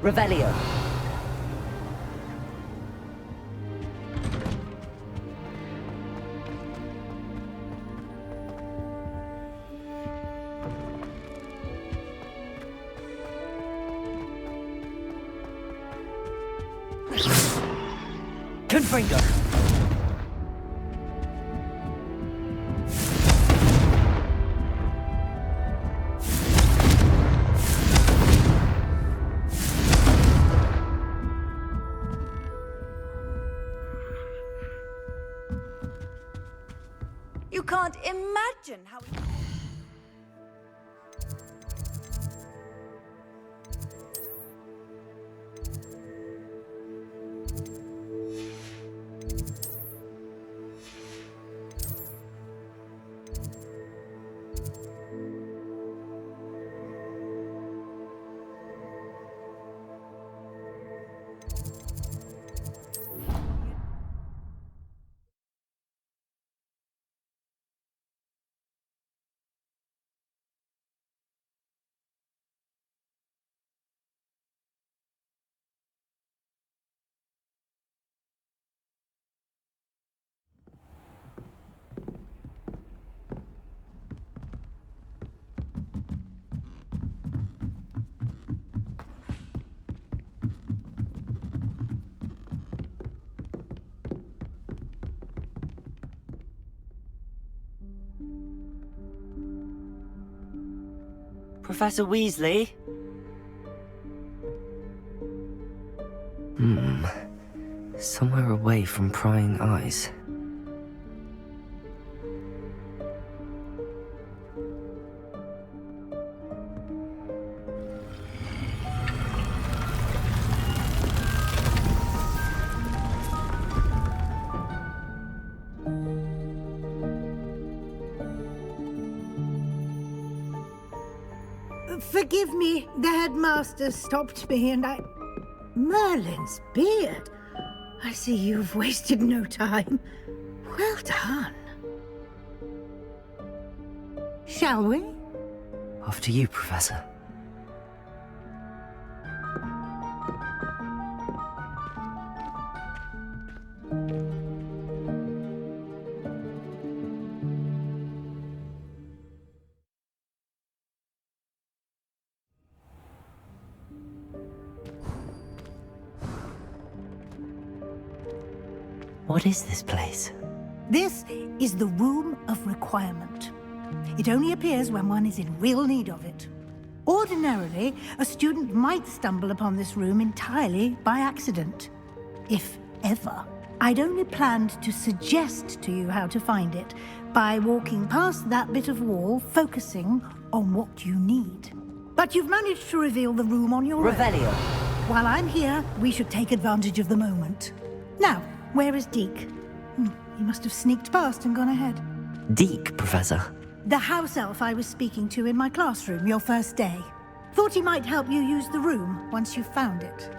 Revelio. Gryffindor. You can't imagine how... Professor Weasley? Somewhere away from prying eyes. Forgive me, the headmaster stopped me and I... Merlin's beard. I see you've wasted no time. Well done. Shall we? After you, Professor. What is this place? This is the Room of Requirement. It only appears when one is in real need of it. Ordinarily, a student might stumble upon this room entirely by accident. If ever. I'd only planned to suggest to you how to find it by walking past that bit of wall, focusing on what you need. But you've managed to reveal the room on your own. Revelio. While I'm here, we should take advantage of the moment. Now, where is Deke? He must have sneaked past and gone ahead. Deke, Professor. The house elf I was speaking to in my classroom your first day. Thought he might help you use the room once you've found it.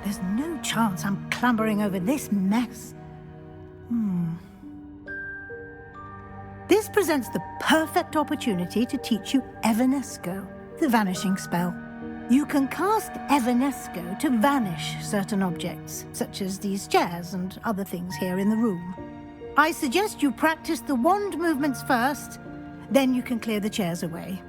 There's no chance I'm clambering over this mess. This presents the perfect opportunity to teach you Evanesco, the vanishing spell. You can cast Evanesco to vanish certain objects, such as these chairs and other things here in the room. I suggest you practice the wand movements first, then you can clear the chairs away.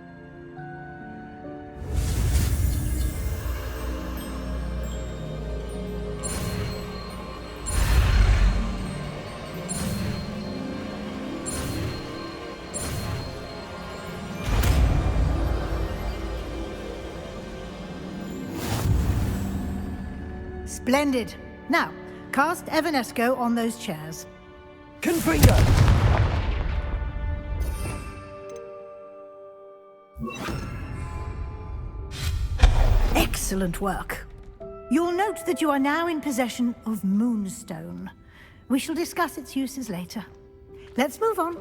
Splendid. Now, cast Evanesco on those chairs. Gryffindor. Excellent work. You'll note that you are now in possession of Moonstone. We shall discuss its uses later. Let's move on.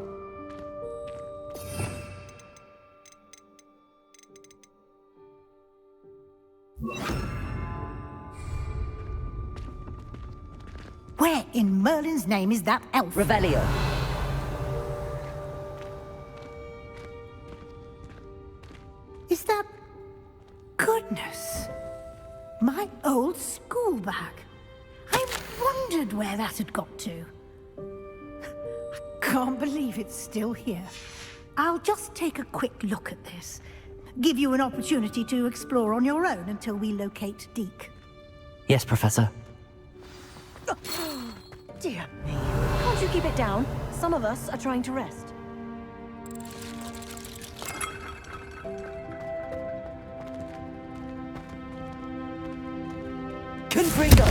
Where in Merlin's name is that elf? Revelio. goodness. My old school bag. I wondered where that had got to. I can't believe it's still here. I'll just take a quick look at this. Give you an opportunity to explore on your own until we locate Deke. Yes, Professor. Dear me. Can't you keep it down? Some of us are trying to rest. Confringo!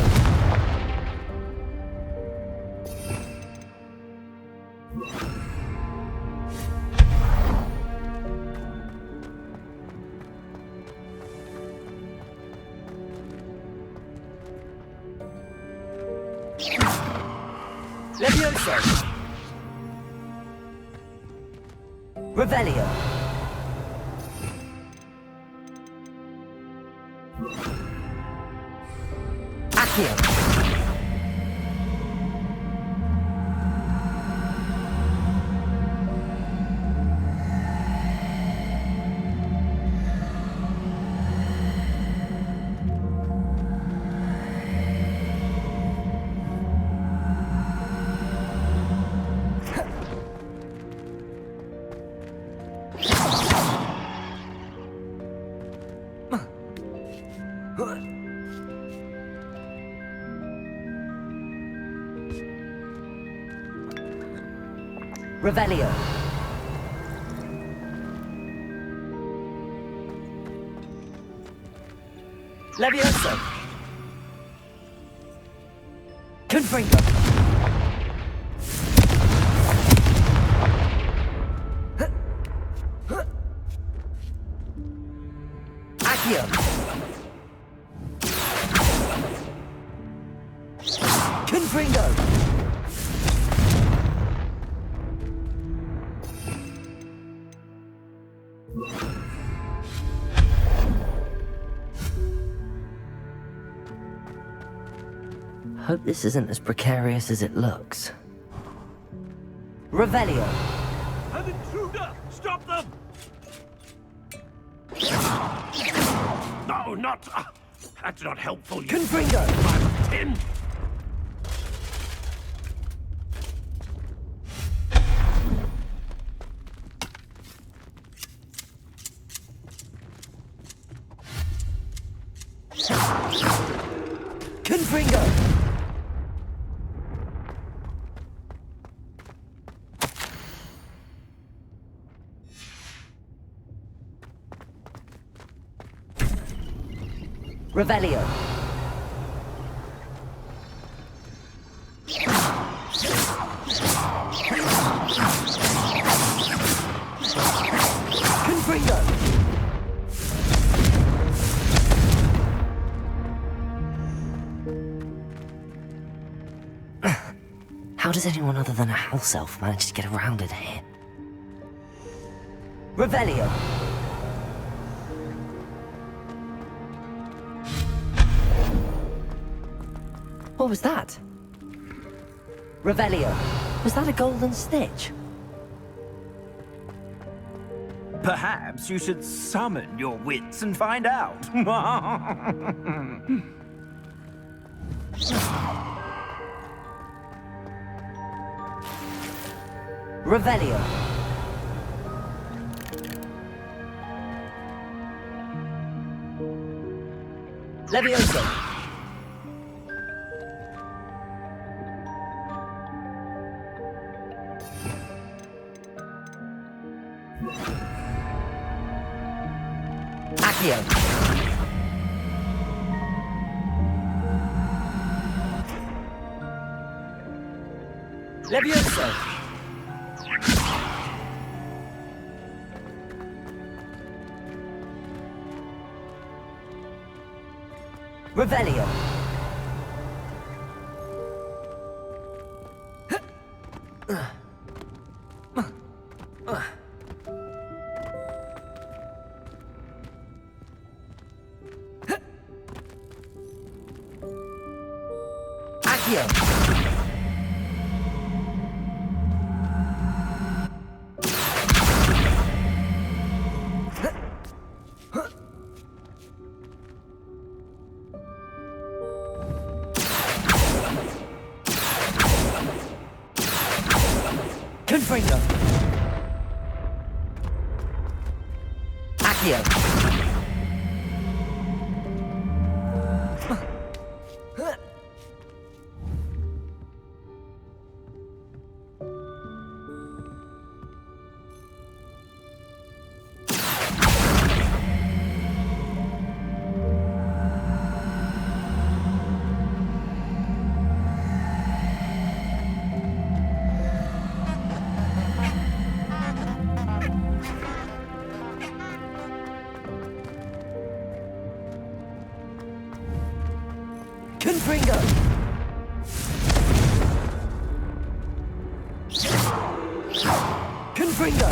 Levioso! Revelio! Accio! Revelio. Levioso. Confringo. Accio. Confringo. Hope this isn't as precarious as it looks. Revelio. An intruder! Stop them! No, not... that's not helpful. Confringo. I'm tin. Confringo. Revelio. Confringo. How does anyone other than a house elf manage to get around in here? Revelio. What was that? Revelio. Was that a golden stitch? Perhaps you should summon your wits and find out. Revelio. Levioso. Accio. Levioso. Revelio. Accio. Accio. Confringo! Confringo!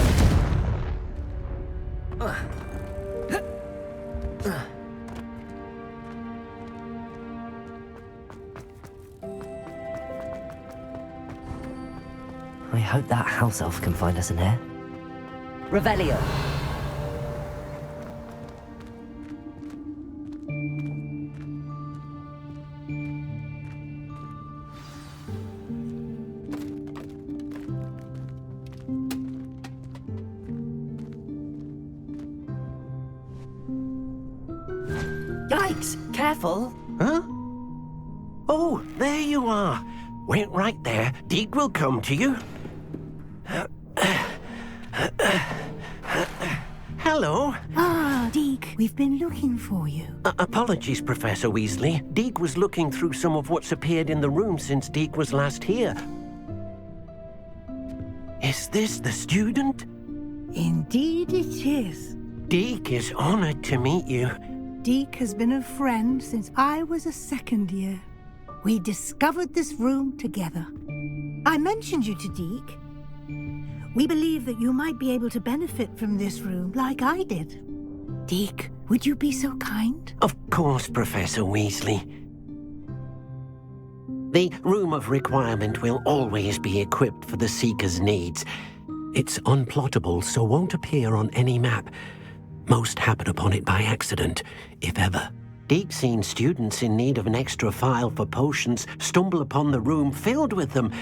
I hope that house elf can find us in here. Revelio. Yikes! Careful! Huh? Oh, there you are. Wait right there. Deke will come to you. Hello. Ah, Deke, we've been looking for you. Apologies, Professor Weasley. Deke was looking through some of what's appeared in the room since Deke was last here. Is this the student? Indeed it is. Deke is honored to meet you. Deke has been a friend since I was a second year. We discovered this room together. I mentioned you to Deke. We believe that you might be able to benefit from this room like I did. Deke, would you be so kind? Of course, Professor Weasley. The Room of Requirement will always be equipped for the Seeker's needs. It's unplottable, so won't appear on any map. Most happen upon it by accident, if ever. Deke's seen students in need of an extra file for potions stumble upon the room filled with them.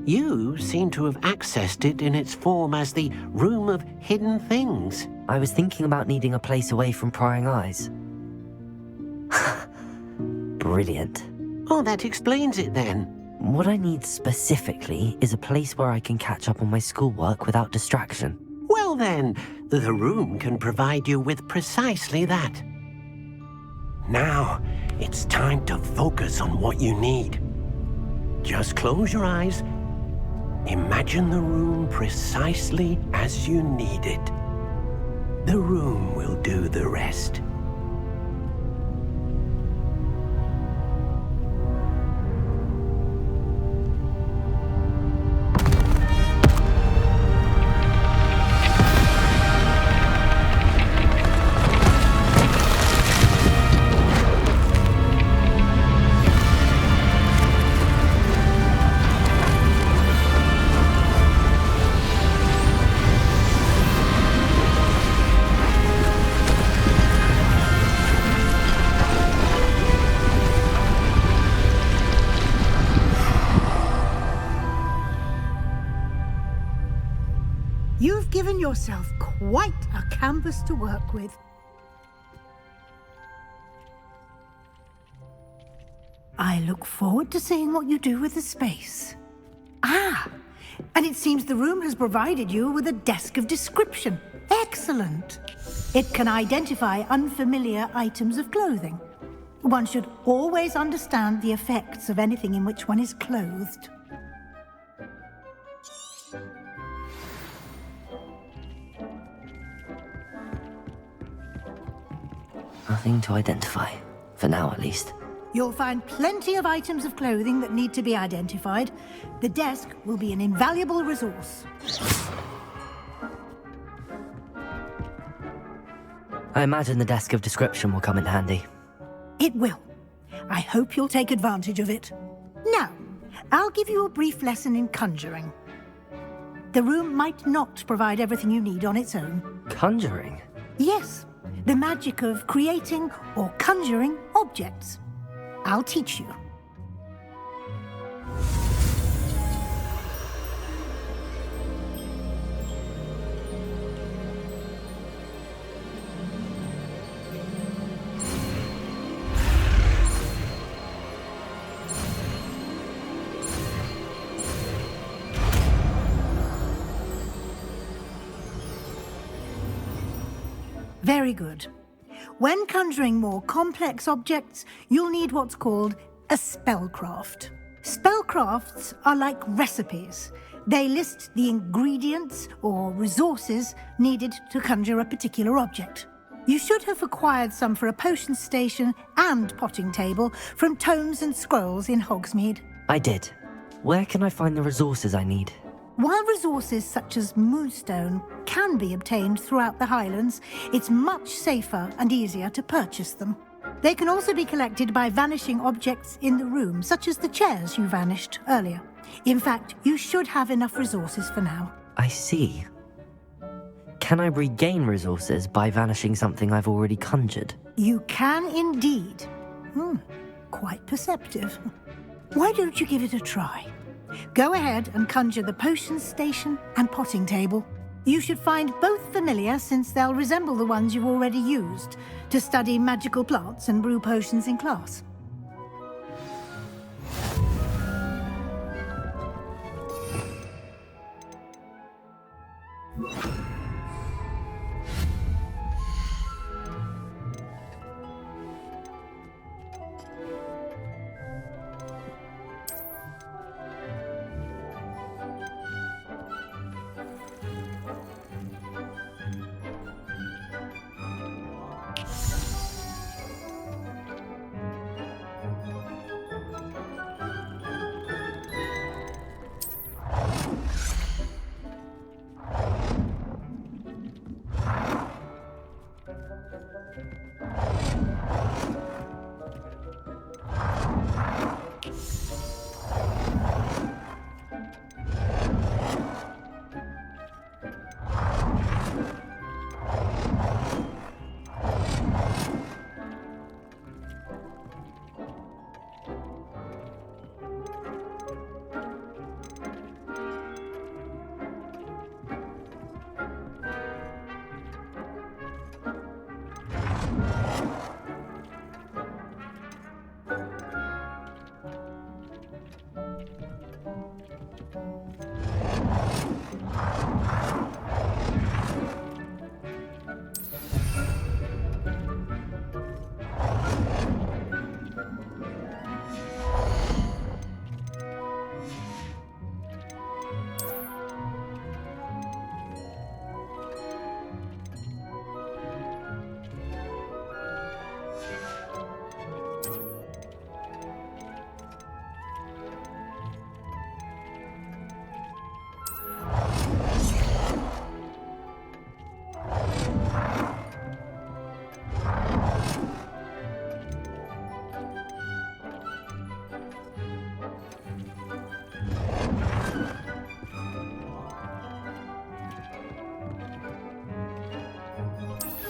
You seem to have accessed it in its form as the Room of Hidden Things. I was thinking about needing a place away from prying eyes. Brilliant. Oh, that explains it then. What I need specifically is a place where I can catch up on my schoolwork without distraction. Well then, the room can provide you with precisely that. Now, it's time to focus on what you need. Just close your eyes. Imagine the room precisely as you need it. The room will do the rest. You've given yourself quite a canvas to work with. I look forward to seeing what you do with the space. Ah, and it seems the room has provided you with a desk of description. Excellent. It can identify unfamiliar items of clothing. One should always understand the effects of anything in which one is clothed. Nothing to identify. For now, at least. You'll find plenty of items of clothing that need to be identified. The desk will be an invaluable resource. I imagine the desk of description will come in handy. It will. I hope you'll take advantage of it. Now, I'll give you a brief lesson in conjuring. The room might not provide everything you need on its own. Conjuring? Yes, the magic of creating or conjuring objects. I'll teach you. Very good. When conjuring more complex objects, you'll need what's called a spellcraft. Spellcrafts are like recipes. They list the ingredients or resources needed to conjure a particular object. You should have acquired some for a potion station and potting table from tomes and scrolls in Hogsmeade. I did. Where can I find the resources I need? While resources such as moonstone can be obtained throughout the Highlands, it's much safer and easier to purchase them. They can also be collected by vanishing objects in the room, such as the chairs you vanished earlier. In fact, you should have enough resources for now. I see. Can I regain resources by vanishing something I've already conjured? You can indeed. Quite perceptive. Why don't you give it a try? Go ahead and conjure the potion station and potting table. You should find both familiar, since they'll resemble the ones you've already used to study magical plants and brew potions in class.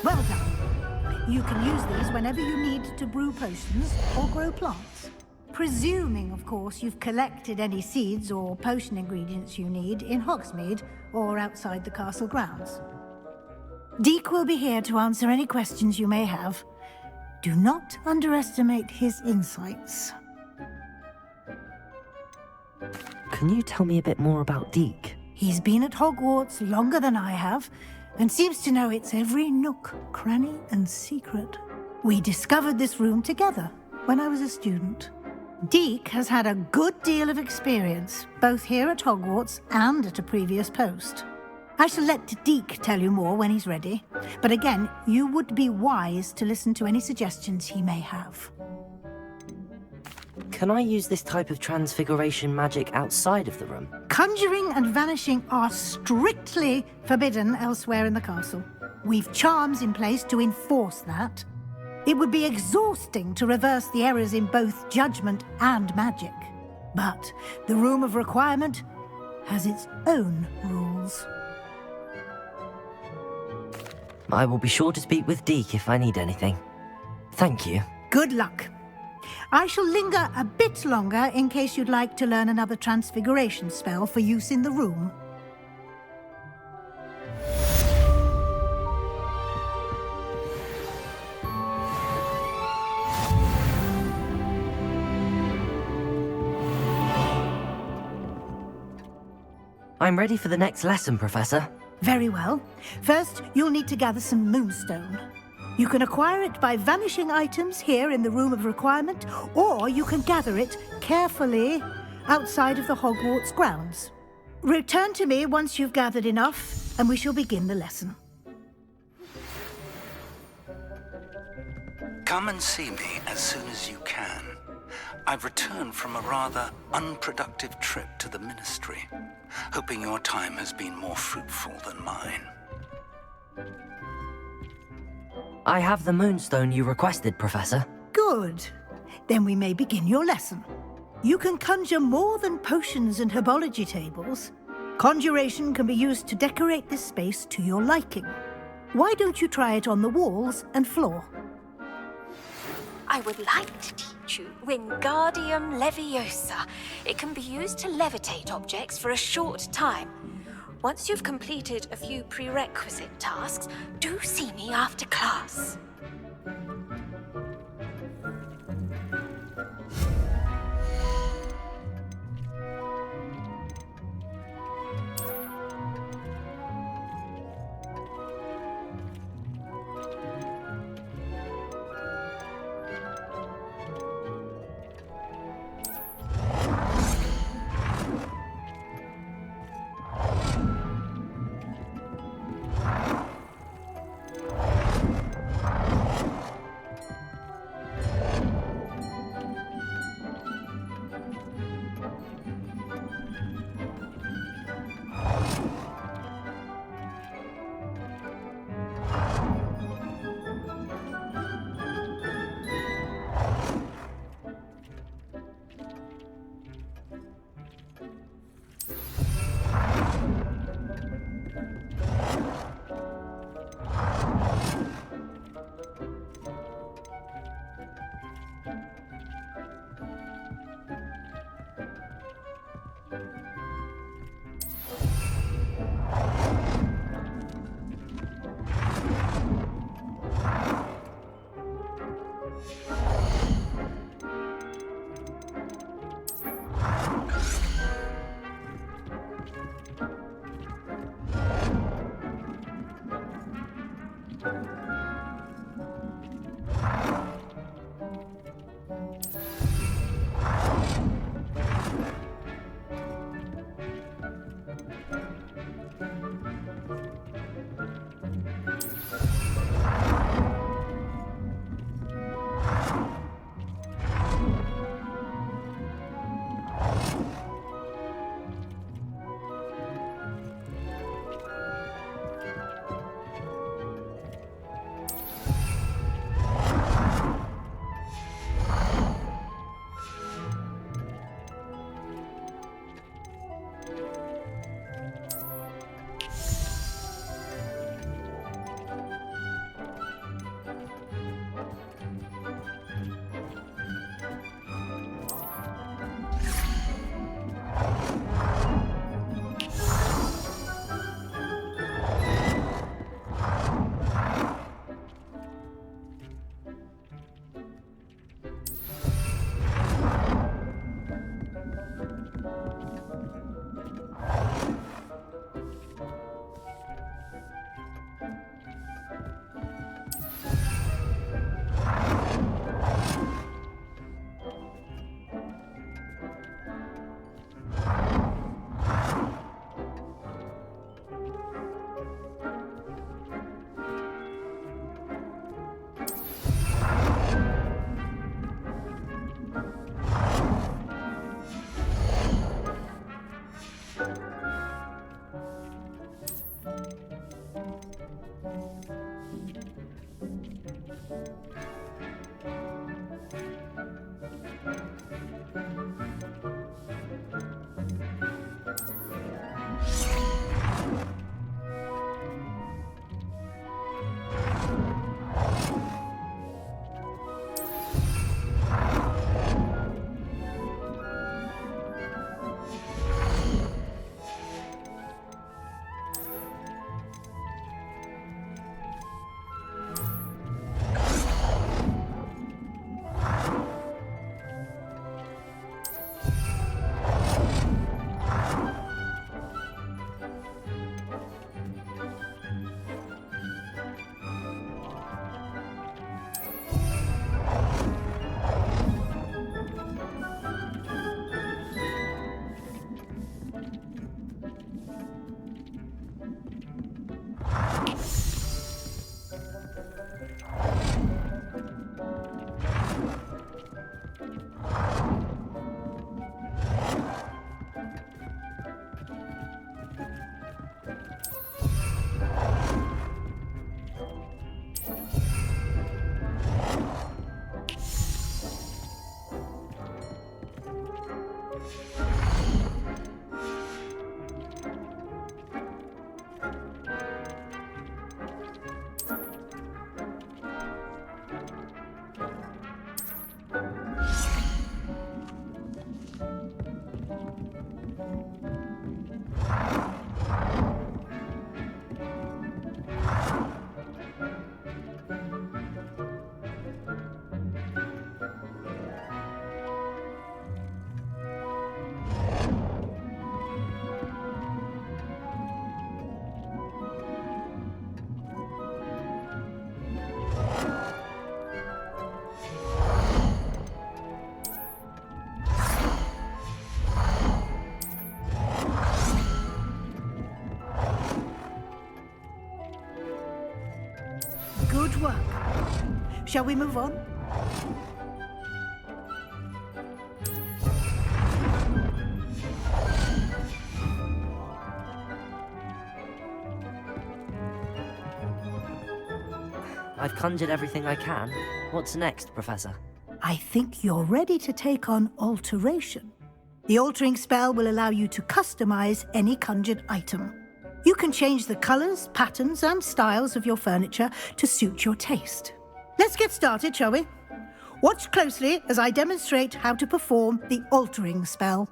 Well done. You can use these whenever you need to brew potions or grow plants. Presuming, of course, you've collected any seeds or potion ingredients you need in Hogsmeade or outside the castle grounds. Deek will be here to answer any questions you may have. Do not underestimate his insights. Can you tell me a bit more about Deek? He's been at Hogwarts longer than I have, and seems to know its every nook, cranny, and secret. We discovered this room together when I was a student. Deek has had a good deal of experience, both here at Hogwarts and at a previous post. I shall let Deek tell you more when he's ready, but again, you would be wise to listen to any suggestions he may have. Can I use this type of transfiguration magic outside of the room? Conjuring and vanishing are strictly forbidden elsewhere in the castle. We've charms in place to enforce that. It would be exhausting to reverse the errors in both judgment and magic. But the Room of Requirement has its own rules. I will be sure to speak with Deek if I need anything. Thank you. Good luck. I shall linger a bit longer in case you'd like to learn another transfiguration spell for use in the room. I'm ready for the next lesson, Professor. Very well. First, you'll need to gather some moonstone. You can acquire it by vanishing items here in the Room of Requirement, or you can gather it carefully outside of the Hogwarts grounds. Return to me once you've gathered enough, and we shall begin the lesson. Come and see me as soon as you can. I've returned from a rather unproductive trip to the Ministry, hoping your time has been more fruitful than mine. I have the moonstone you requested, Professor. Good. Then we may begin your lesson. You can conjure more than potions and herbology tables. Conjuration can be used to decorate this space to your liking. Why don't you try it on the walls and floor? I would like to teach you Wingardium Leviosa. It can be used to levitate objects for a short time. Once you've completed a few prerequisite tasks, do see me after class. Shall we move on? I've conjured everything I can. What's next, Professor? I think you're ready to take on alteration. The altering spell will allow you to customize any conjured item. You can change the colors, patterns, and styles of your furniture to suit your taste. Let's get started, shall we? Watch closely as I demonstrate how to perform the altering spell.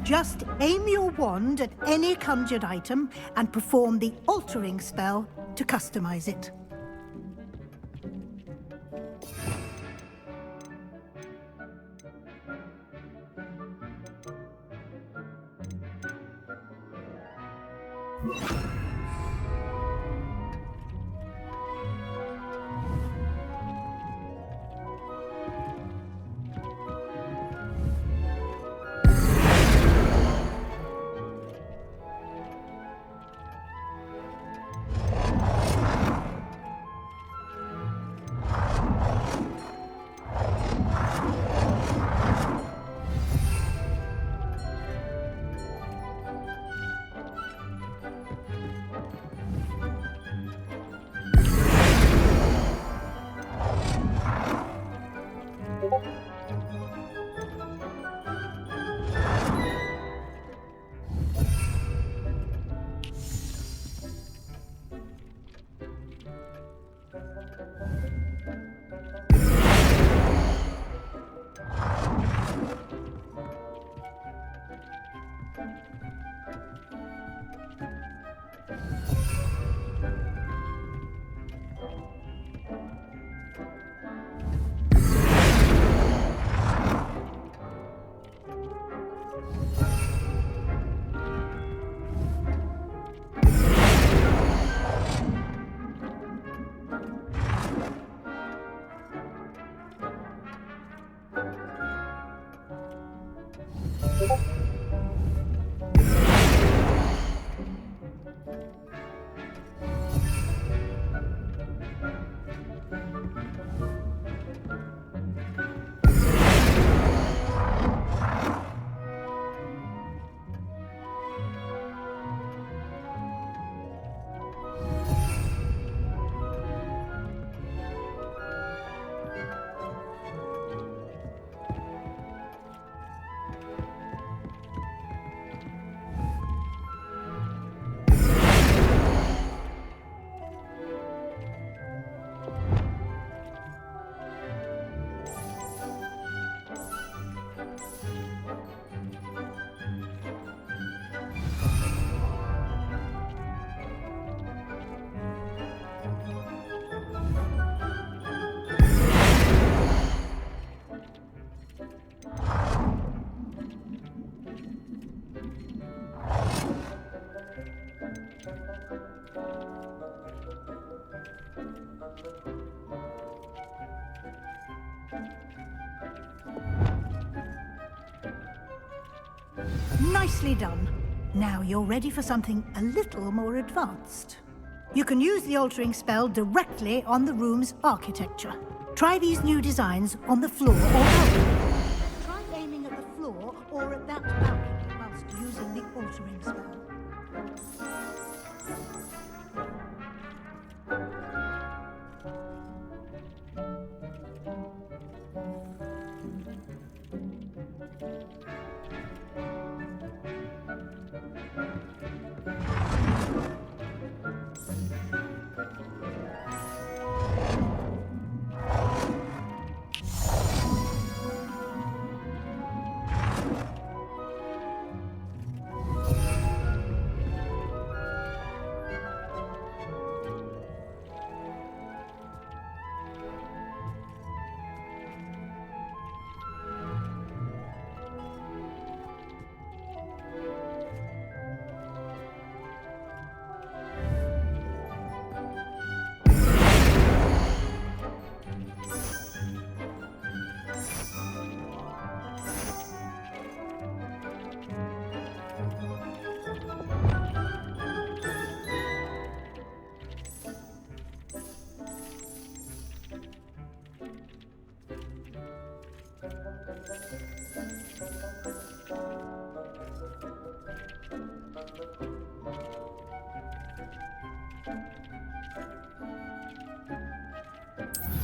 Just aim your wand at any conjured item and perform the altering spell to customize it. Nicely done. Now you're ready for something a little more advanced. You can use the altering spell directly on the room's architecture. Try these new designs on the floor or balcony. Try aiming at the floor or at that balcony whilst using the altering spell.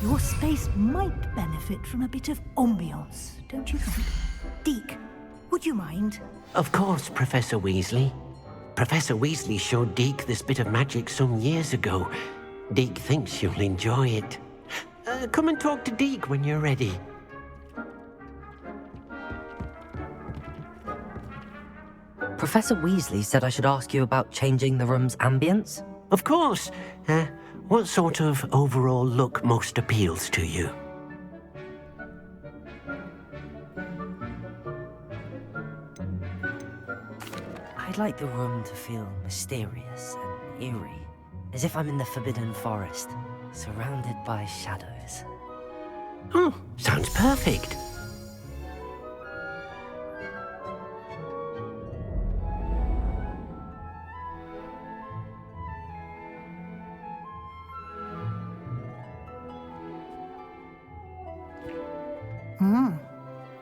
Your space might benefit from a bit of ambiance, don't you think? Deke, would you mind? Of course, Professor Weasley. Professor Weasley showed Deke this bit of magic some years ago. Deke thinks you'll enjoy it. Come and talk to Deke when you're ready. Professor Weasley said I should ask you about changing the room's ambience? Of course. What sort of overall look most appeals to you? I'd like the room to feel mysterious and eerie, as if I'm in the Forbidden Forest, surrounded by shadows. Oh, sounds perfect.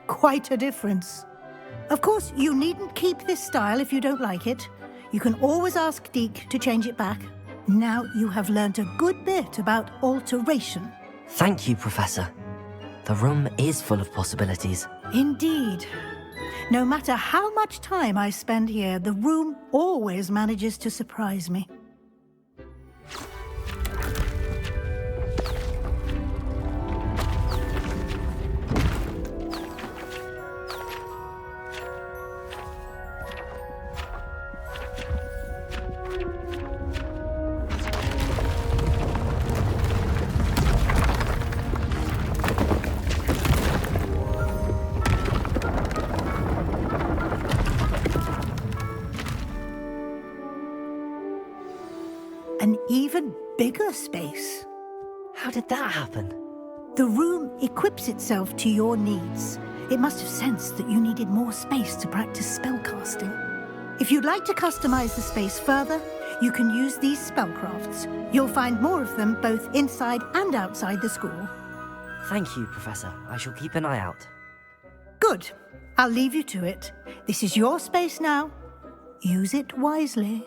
Quite a difference. Of course, you needn't keep this style if you don't like it. You can always ask Deke to change it back. Now you have learnt a good bit about alteration. Thank you, Professor. The room is full of possibilities. Indeed. No matter how much time I spend here, the room always manages to surprise me. An even bigger space. How did that happen? The room equips itself to your needs. It must have sensed that you needed more space to practice spellcasting. If you'd like to customize the space further, you can use these spellcrafts. You'll find more of them both inside and outside the school. Thank you, Professor. I shall keep an eye out. Good. I'll leave you to it. This is your space now. Use it wisely.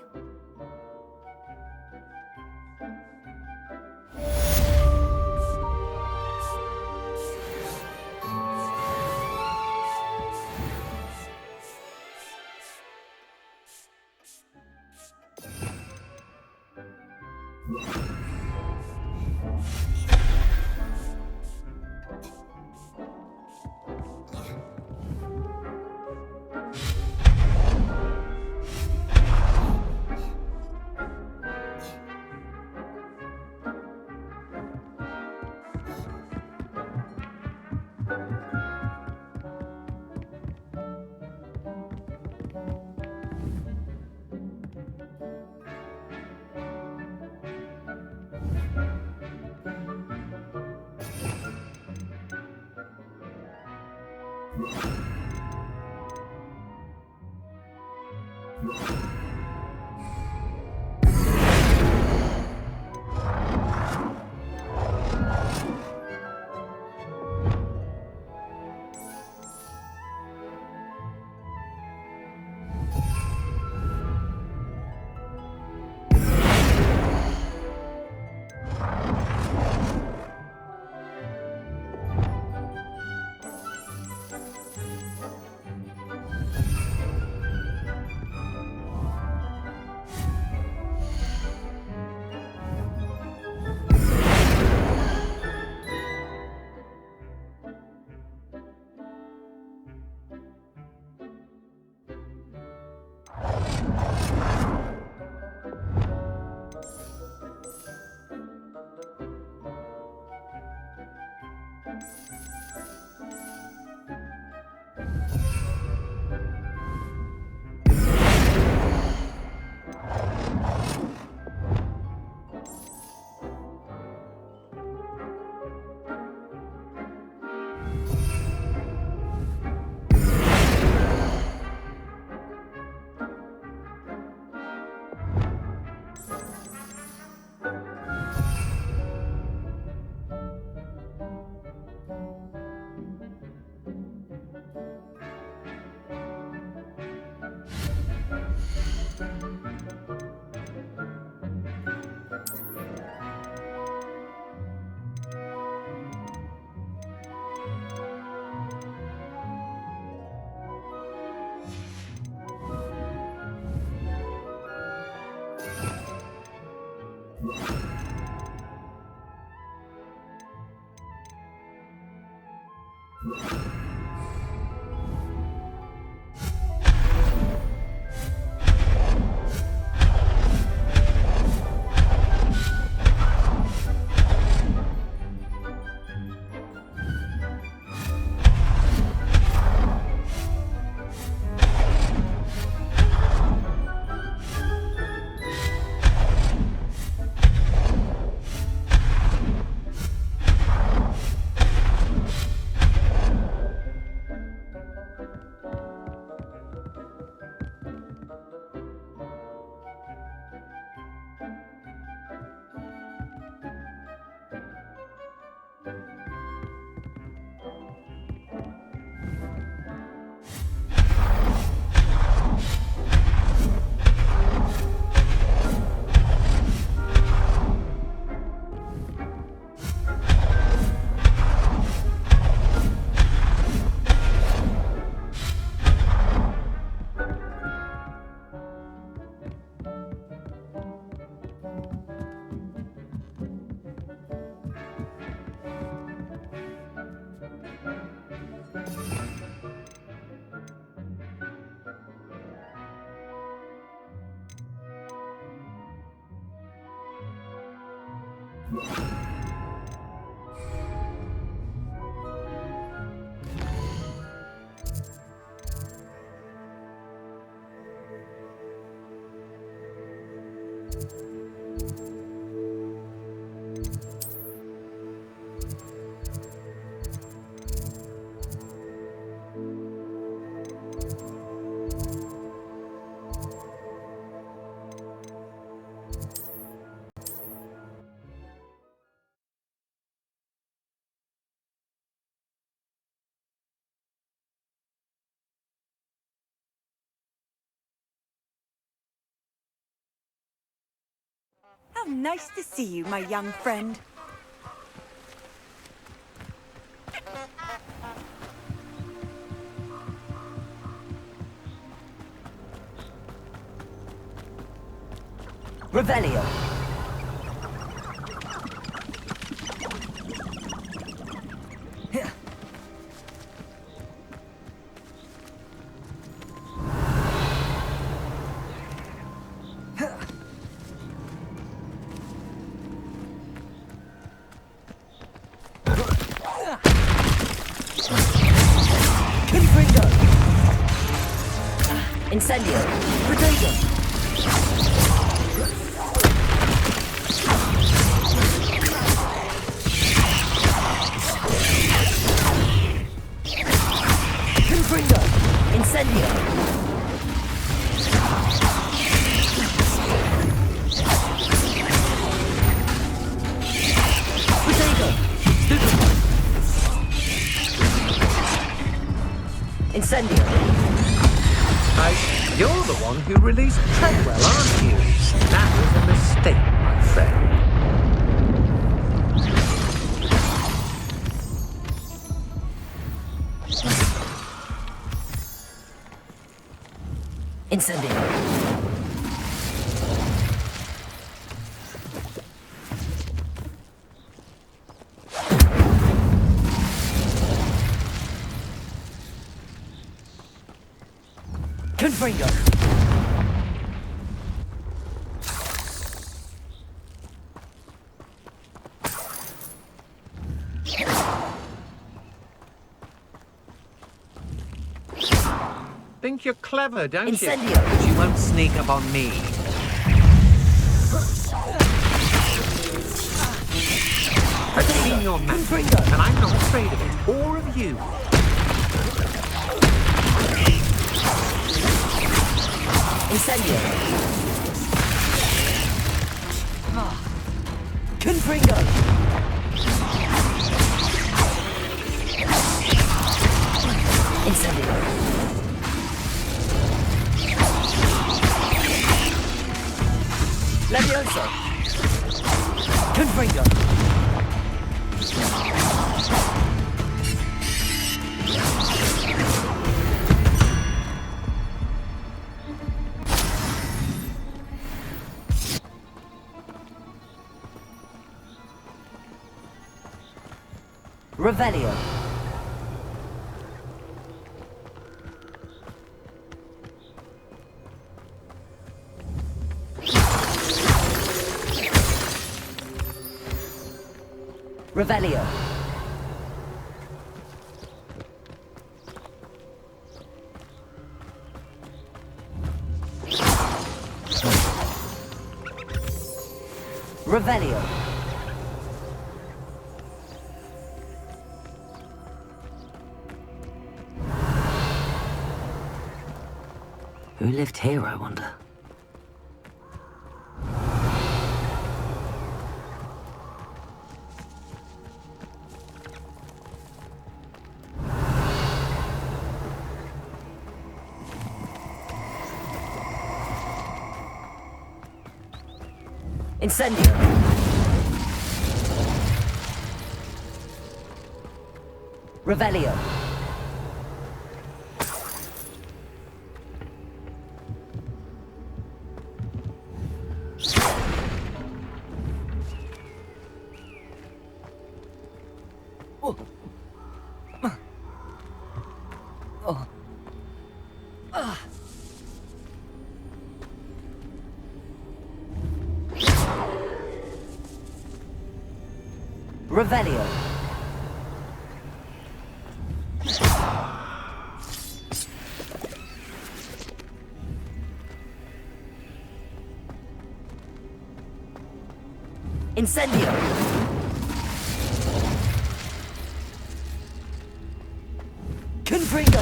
How nice to see you, my young friend. Revelio. Gryffindor. Incendio. Potato. Gryffindor. Incendio. Potato. Incendio. You're the one who released Treadwell, aren't you? That was a mistake, my friend. Incendio. Confringo. Think you're clever, don't Incendio. you? But you won't sneak up on me. I've seen your magic, and I'm not afraid of it, or of you. Incendio. Confringo. Incendio. Levioso. Confringo. Revelio. Revelio. Revelio. Who lived here, I wonder? Incendio. Revelio. Revelio. Incendio. Confringo.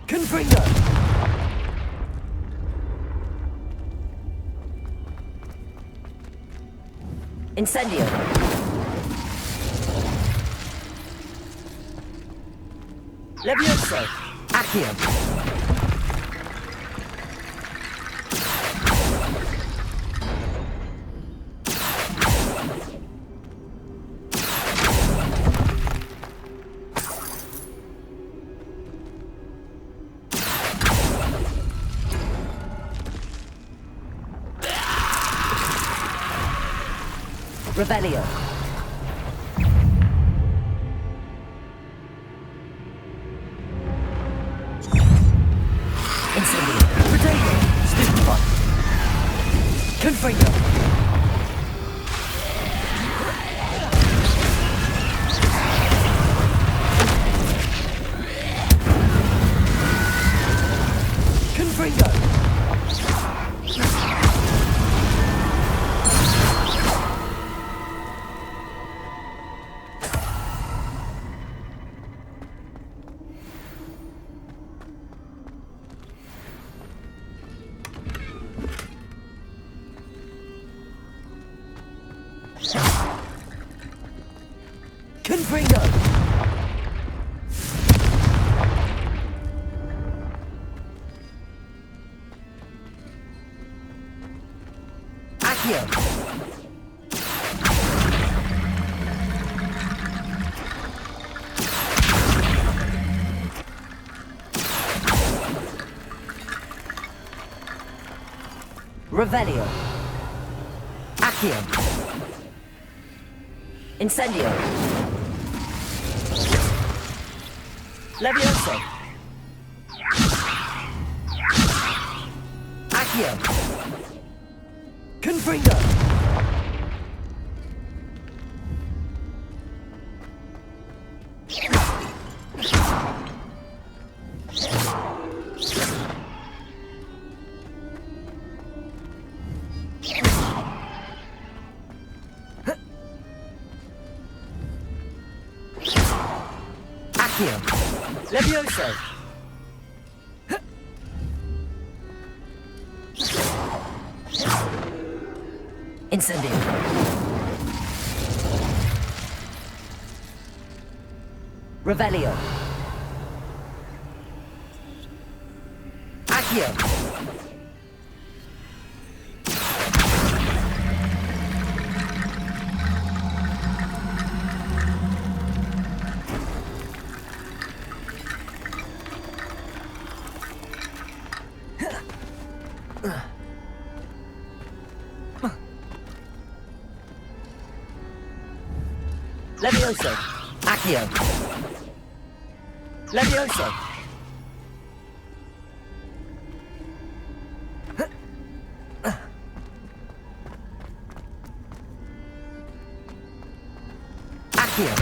Confringo. Incendio. Levioso. Accio. Revelio. Incendio. Potato. Stupefy. Confringo. Confringo. Confringo. Accio. Revelio. Accio. Incendio. Levioso. Accio. Confringo. Accio. Levioso. Incendio. Revelio. Accio. Levioso. Accio. Levioso. Accio.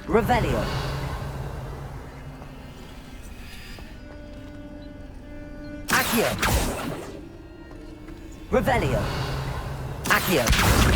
Revelio. Accio. Revelio. Accio.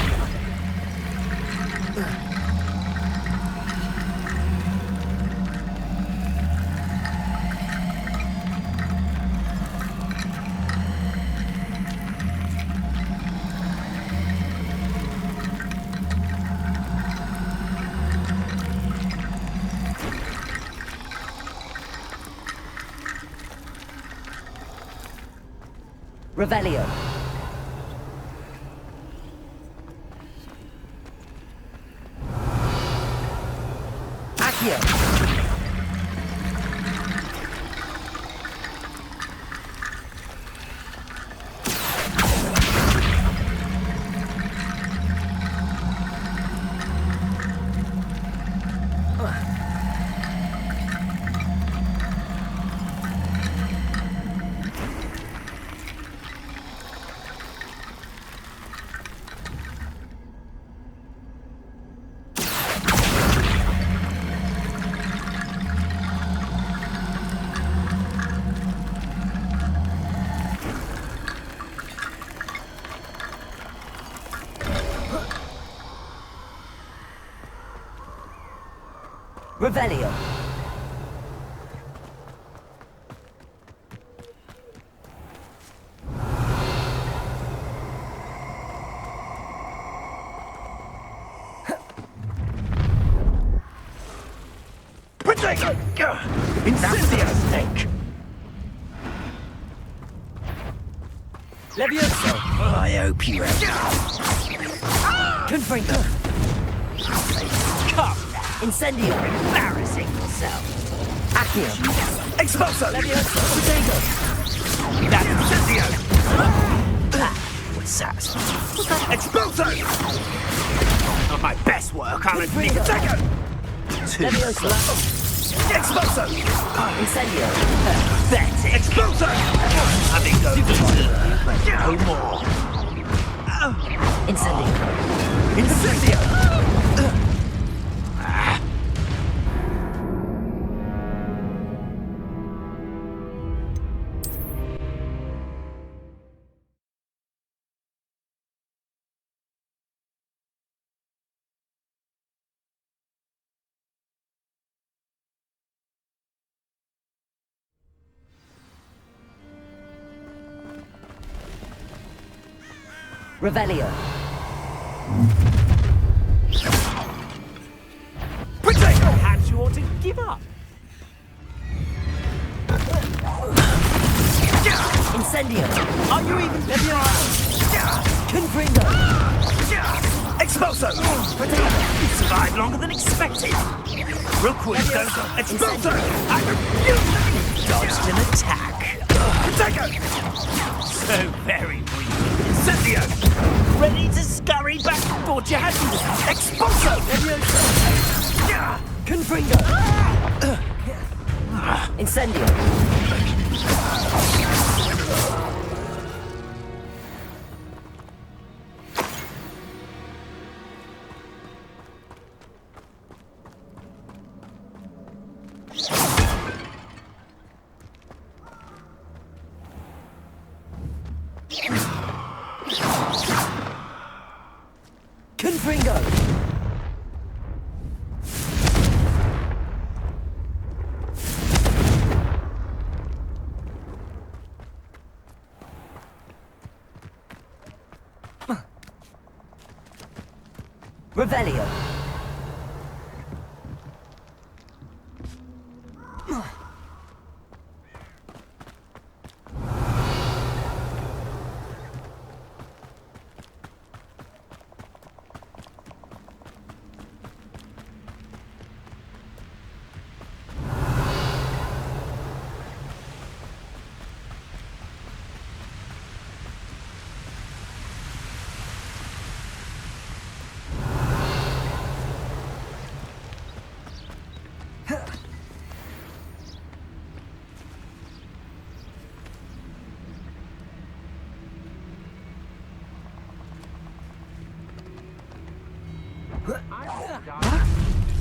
Revelio. Accio. Revelio. Incendio snake! Levioso. I hope you Confringo. come. Incendio. Embarrassing yourself. Accio. Expulso! Levioso. Protego. That's incendio! That was satisfying. Expulso! Not my best work, I'll admit. Protego! Too Levioso. slow. Expulso! Incendio. Pathetic. Expulso! I think no more. Incendio. Incendio! Revelio. Potato! Perhaps you ought to give up. Incendio. Are you even Confringo. Expulso! You survived longer than expected. Real quick, don't Expulso! I refuse! Dodged an attack. Potato! So very weak. Incendio! Ready to scurry back? Thought you had me. Expulso! Confringo. Incendio. Confringo. Revelio.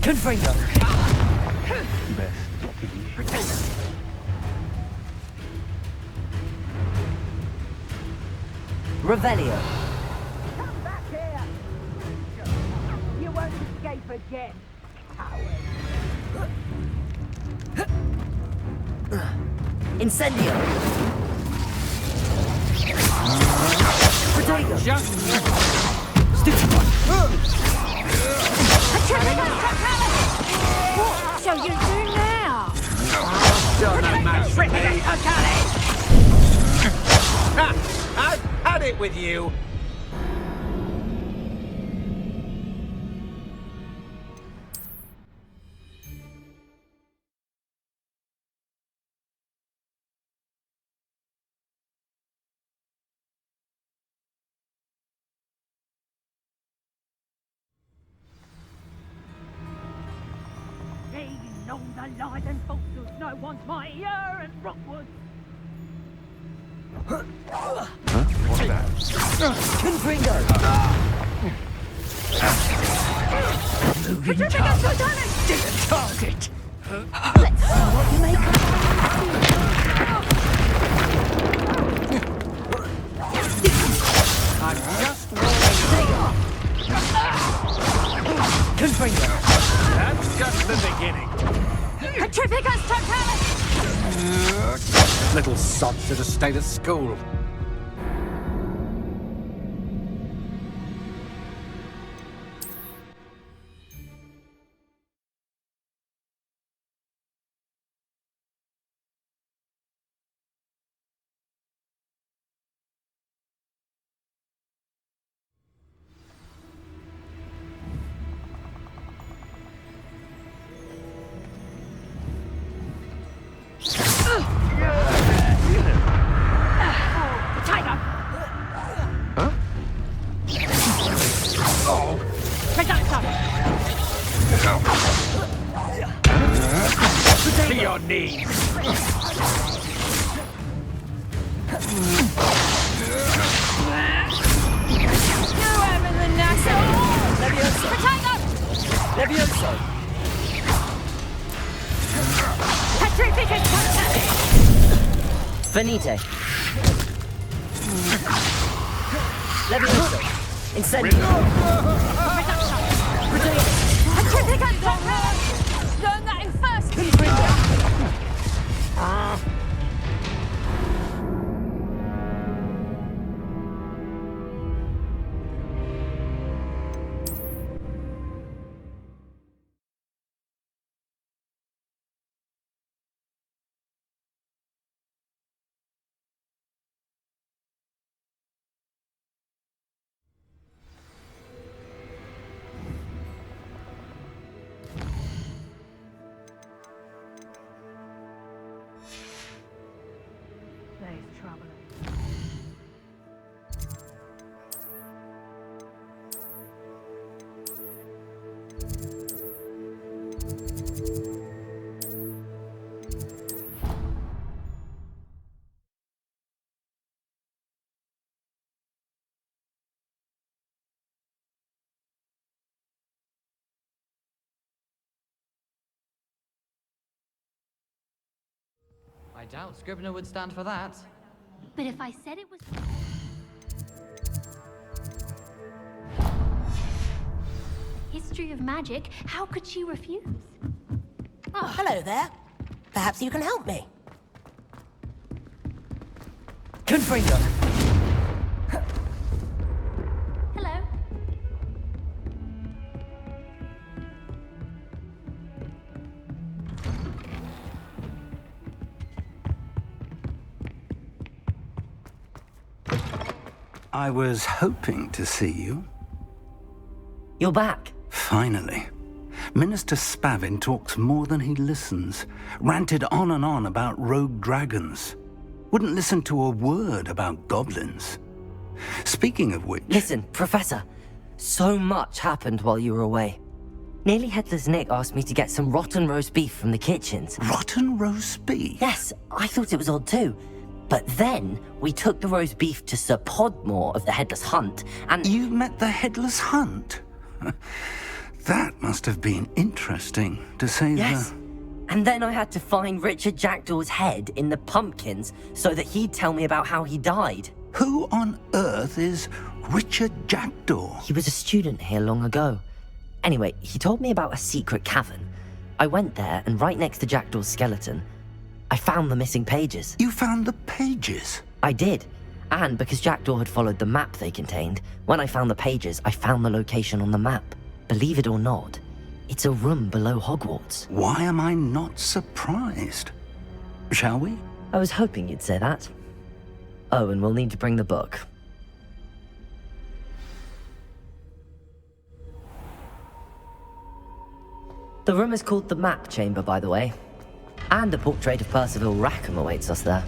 Confringo. Revelio. Come back here! You won't escape again, coward. Incendio. Protego. Stupid one. What shall you do now? Still no match for me. Ha! I've had it with you. Along the lies and falsehoods no one's mightier and Rockwood. What's that? Confringo. Moving Target! Let's see what you make of I'm just warning Confringo. That's just the beginning. Petrificus totalis! you. Little sod should have stayed at school. To your knees! You're having the national! Levioso. Levioso. Petrificus totalis! Venite. Levioso. Incendio. Petrificus totalis! Learn that in first! There's trouble. I doubt Scrivener would stand for that. But if I said it was... History of magic, how could she refuse? Oh, hello there. Perhaps you can help me. Confringo. Hello? I was hoping to see you. You're back. Finally. Minister Spavin talks more than he listens. Ranted on and on about rogue dragons. Wouldn't listen to a word about goblins. Speaking of which... Listen, Professor. So much happened while you were away. Nearly Headless Nick asked me to get some rotten roast beef from the kitchens. Rotten roast beef? Yes, I thought it was odd too. But then, we took the roast beef to Sir Podmore of the Headless Hunt, and... You met the Headless Hunt? That must have been interesting, to say Yes. And then I had to find Richard Jackdaw's head in the pumpkins so that he'd tell me about how he died. Who on earth is Richard Jackdaw? He was a student here long ago. Anyway, he told me about a secret cavern. I went there, and right next to Jackdaw's skeleton, I found the missing pages. You found the pages? I did. And because Jackdaw had followed the map they contained, when I found the pages, I found the location on the map. Believe it or not, it's a room below Hogwarts. Why am I not surprised? Shall we? I was hoping you'd say that. Oh, and we'll need to bring the book. The room is called the Map Chamber, by the way. And a portrait of Percival Rackham awaits us there.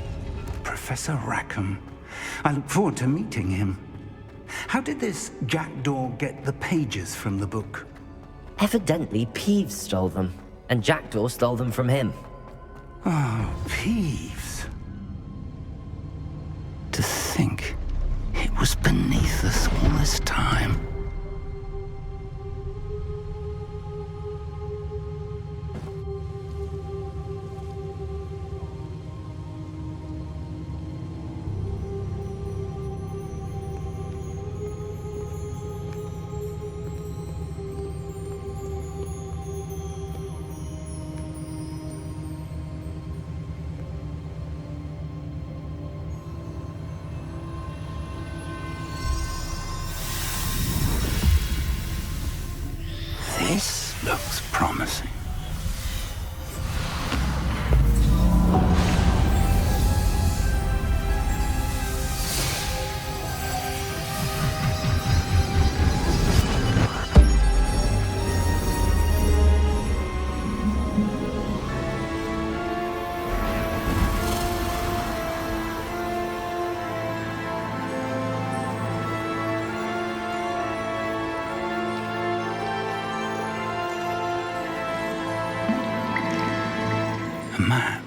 Professor Rackham. I look forward to meeting him. How did this Jackdaw get the pages from the book? Evidently, Peeves stole them, and Jackdaw stole them from him. Oh, Peeves. To think it was beneath us all this time. This looks promising. Map.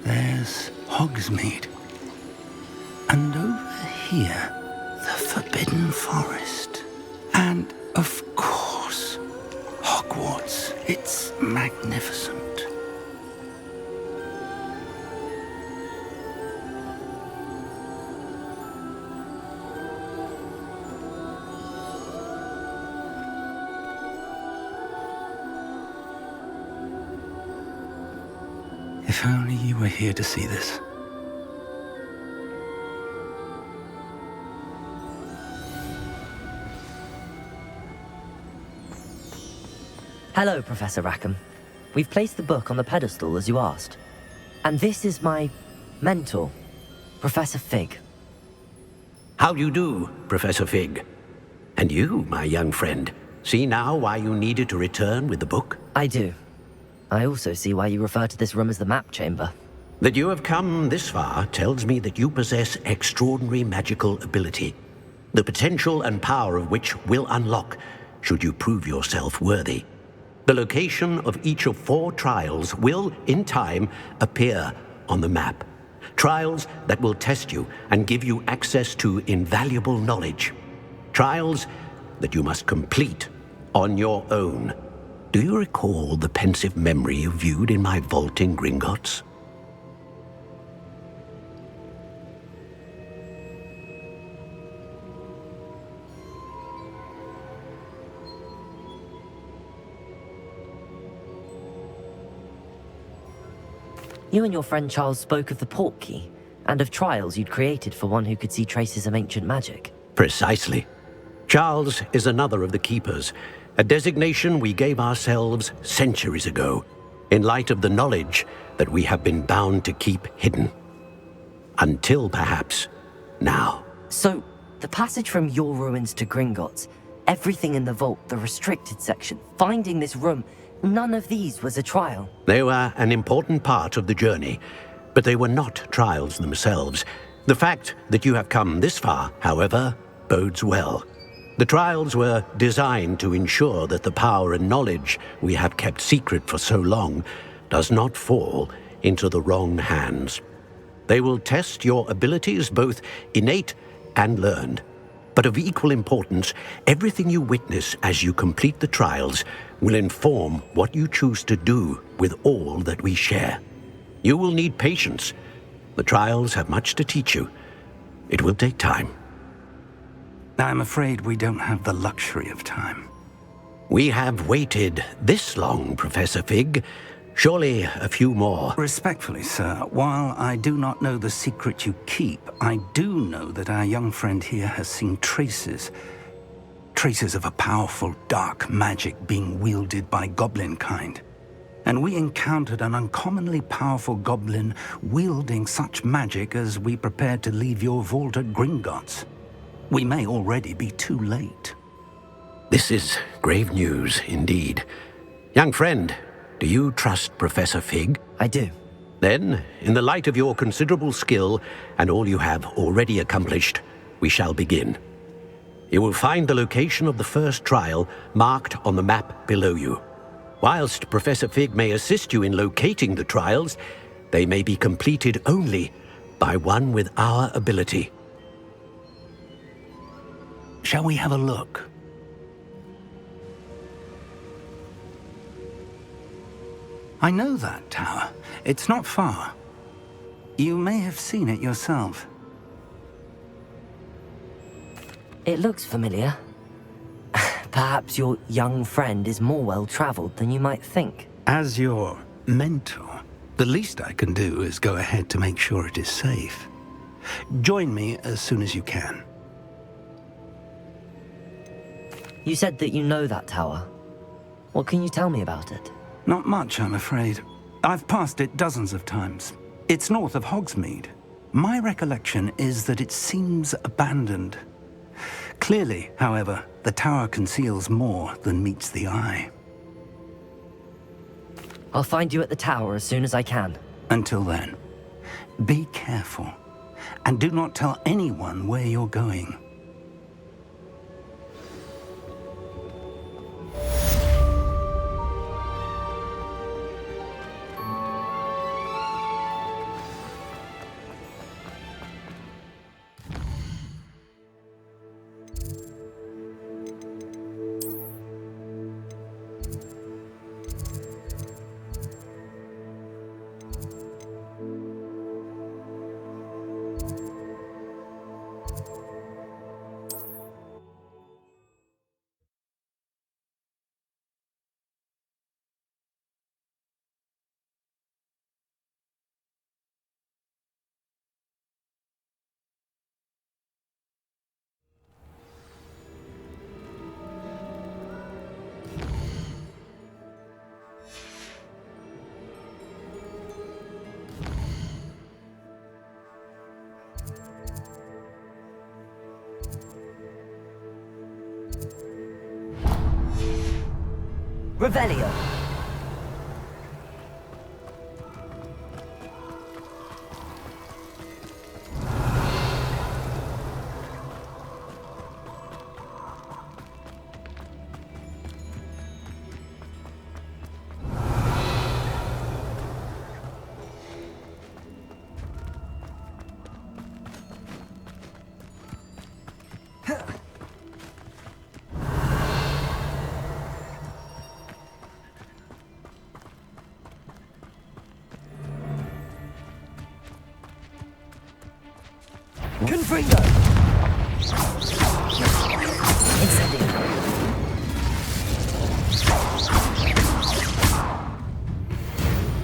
There's Hogsmeade. And over here, the Forbidden Forest. And, of course, Hogwarts. It's magnificent. If only you were here to see this. Hello, Professor Rackham. We've placed the book on the pedestal as you asked. And this is my mentor, Professor Fig. How do you do, Professor Fig? And you, my young friend, see now why you needed to return with the book? I do. I also see why you refer to this room as the Map Chamber. That you have come this far tells me that you possess extraordinary magical ability, the potential and power of which will unlock should you prove yourself worthy. The location of each of 4 trials will, in time, appear on the map. Trials that will test you and give you access to invaluable knowledge. Trials that you must complete on your own. Do you recall the pensive memory you viewed in my vault in Gringotts? You and your friend Charles spoke of the Portkey, and of trials you'd created for one who could see traces of ancient magic. Precisely. Charles is another of the Keepers, a designation we gave ourselves centuries ago, in light of the knowledge that we have been bound to keep hidden. Until, perhaps, now. So, the passage from your ruins to Gringotts, everything in the vault, the restricted section, finding this room, none of these was a trial. They were an important part of the journey, but they were not trials themselves. The fact that you have come this far, however, bodes well. The trials were designed to ensure that the power and knowledge we have kept secret for so long does not fall into the wrong hands. They will test your abilities, both innate and learned. But of equal importance, everything you witness as you complete the trials will inform what you choose to do with all that we share. You will need patience. The trials have much to teach you. It will take time. I'm afraid we don't have the luxury of time. We have waited this long, Professor Fig. Surely a few more. Respectfully, sir, while I do not know the secret you keep, I do know that our young friend here has seen traces of a powerful dark magic being wielded by goblin kind. And we encountered an uncommonly powerful goblin wielding such magic as we prepared to leave your vault at Gringotts. We may already be too late. This is grave news indeed. Young friend, do you trust Professor Fig? I do. Then, in the light of your considerable skill and all you have already accomplished, we shall begin. You will find the location of the first trial marked on the map below you. Whilst Professor Fig may assist you in locating the trials, they may be completed only by one with our ability. Shall we have a look? I know that tower. It's not far. You may have seen it yourself. It looks familiar. Perhaps your young friend is more well-traveled than you might think. As your mentor, the least I can do is go ahead to make sure it is safe. Join me as soon as you can. You said that you know that tower. What can you tell me about it? Not much, I'm afraid. I've passed it dozens of times. It's north of Hogsmeade. My recollection is that it seems abandoned. Clearly, however, the tower conceals more than meets the eye. I'll find you at the tower as soon as I can. Until then, be careful, and do not tell anyone where you're going. Revelio. Gryffindor. Incendio.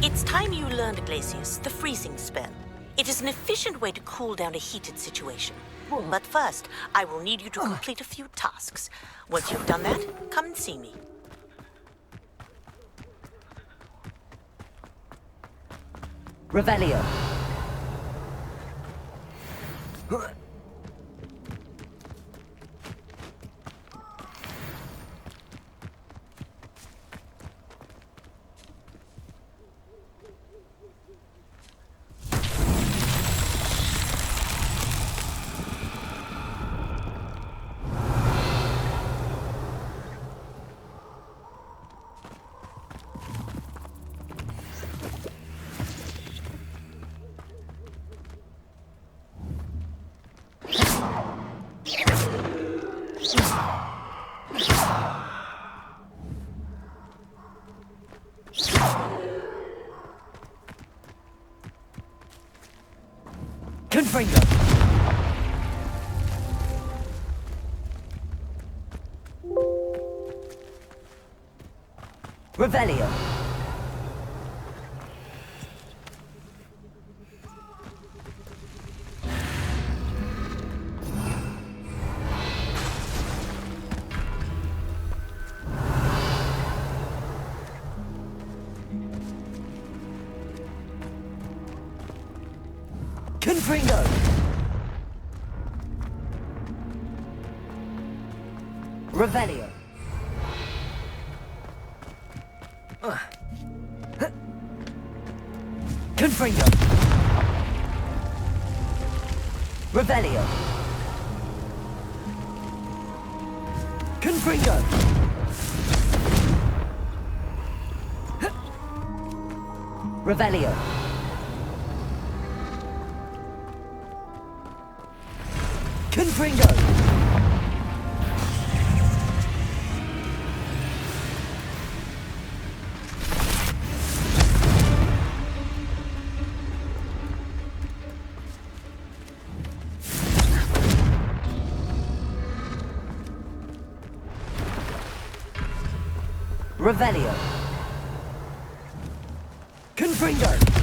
It's time you learned, Glacius, the freezing spell. It is an efficient way to cool down a heated situation. But first, I will need you to complete a few tasks. Once you've done that, come and see me. Revelio. Confringo. Revelio. Confringo. Revelio. Confringo. Revelio. Confringo. Revelio. Confringo. Revelio. Confringo.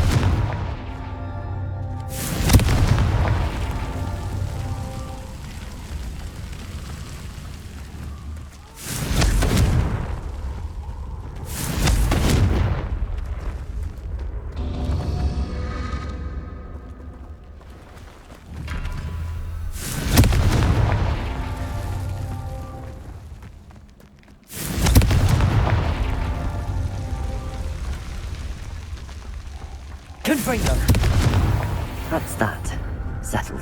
Confringo. That's that. Settled.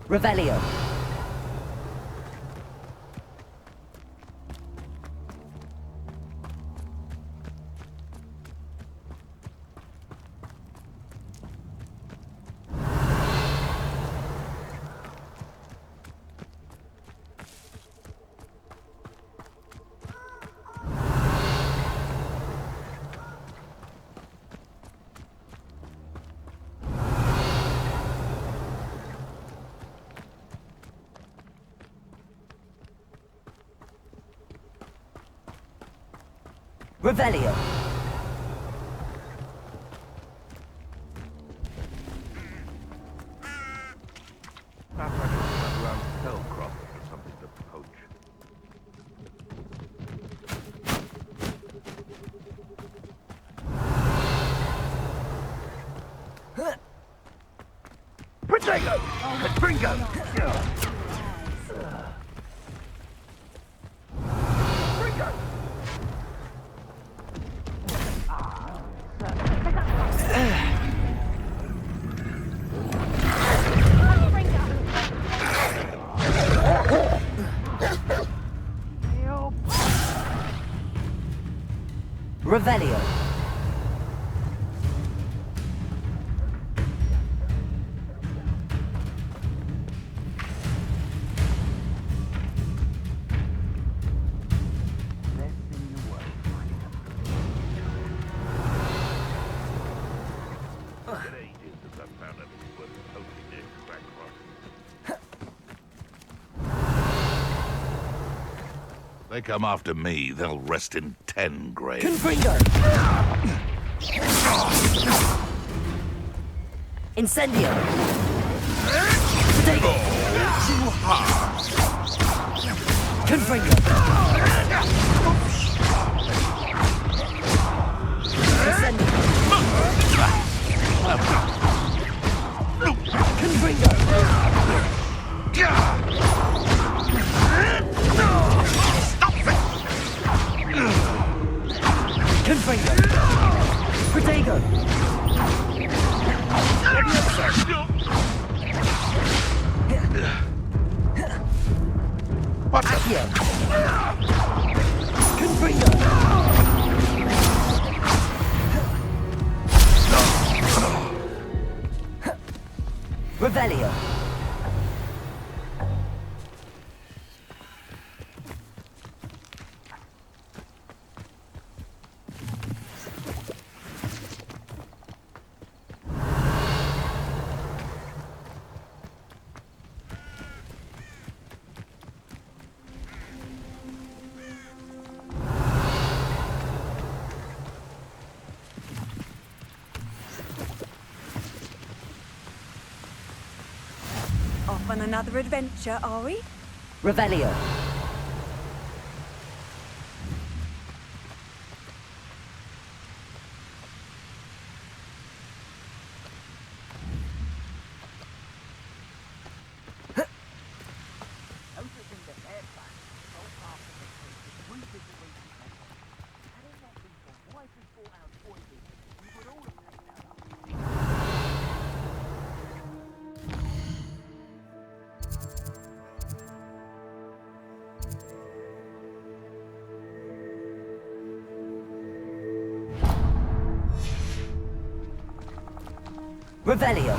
Revelio. Revelio. Perhaps I should hunt around Hellcroft for something to poach. Potato! Confringo! Revelio. They come after me, they'll rest in 10 graves. Confringo. Incendio. Potato. Too hard. Confringo. Incendio. Confringo. Confringo. Protego. What the? Accio. Confringo. Revelio. Off on another adventure, are we? Revelio. Revelio.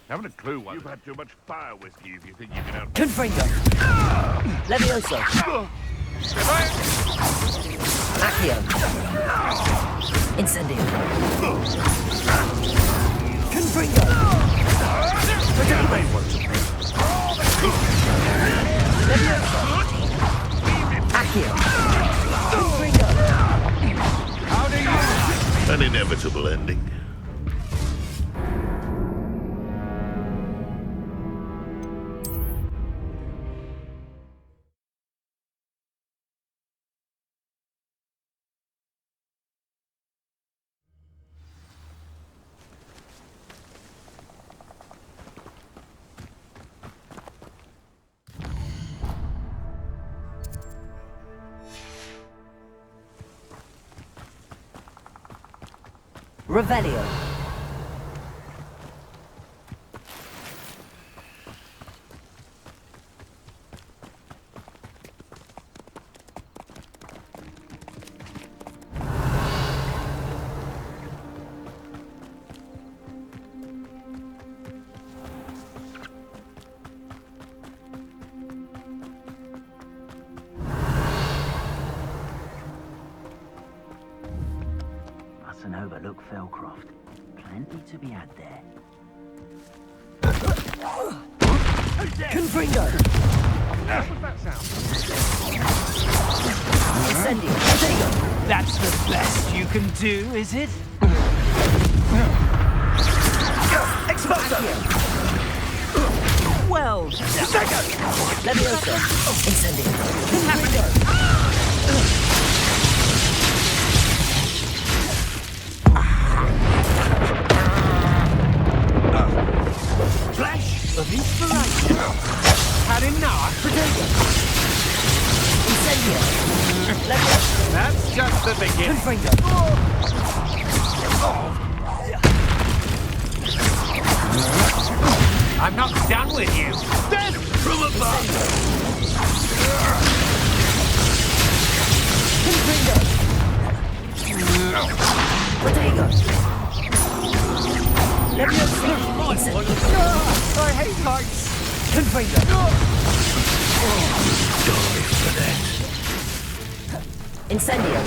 Haven't a clue why you've had too much fire whiskey if you think you can out. Confringo. Levioso. Accio. Incendio. Confringo. Levioso. Accio. Confringo. An inevitable ending. Revelio. Mustn't overlook Felcroft. Plenty to be had there. Confringo. What was that sound? Incendio. Protego. That's the best you can do, is it? Exposo. Well done. Levioso. Incendio. Confringo. Flash of inspiration. Had enough? Protego. Incendio. Levioso. That's just the beginning. Confringo. I'm not done with you. Death from above! Confringo. Protego. Levioso. Incendio. I hate heights. Confringo. Die for that. Incendio.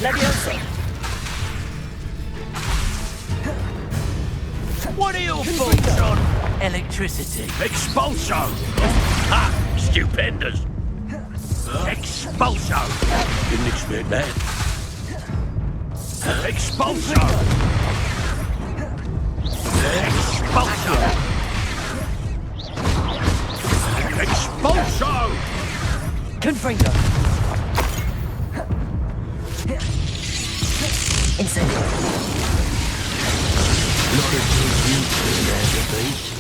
Levioso. What are your thoughts on electricity? Expulso! Ha! Stupendous! Expulso! Didn't expect that. Expulso! Expulso! Expulso! Confringo. Incendio. Not a good you turned out to be.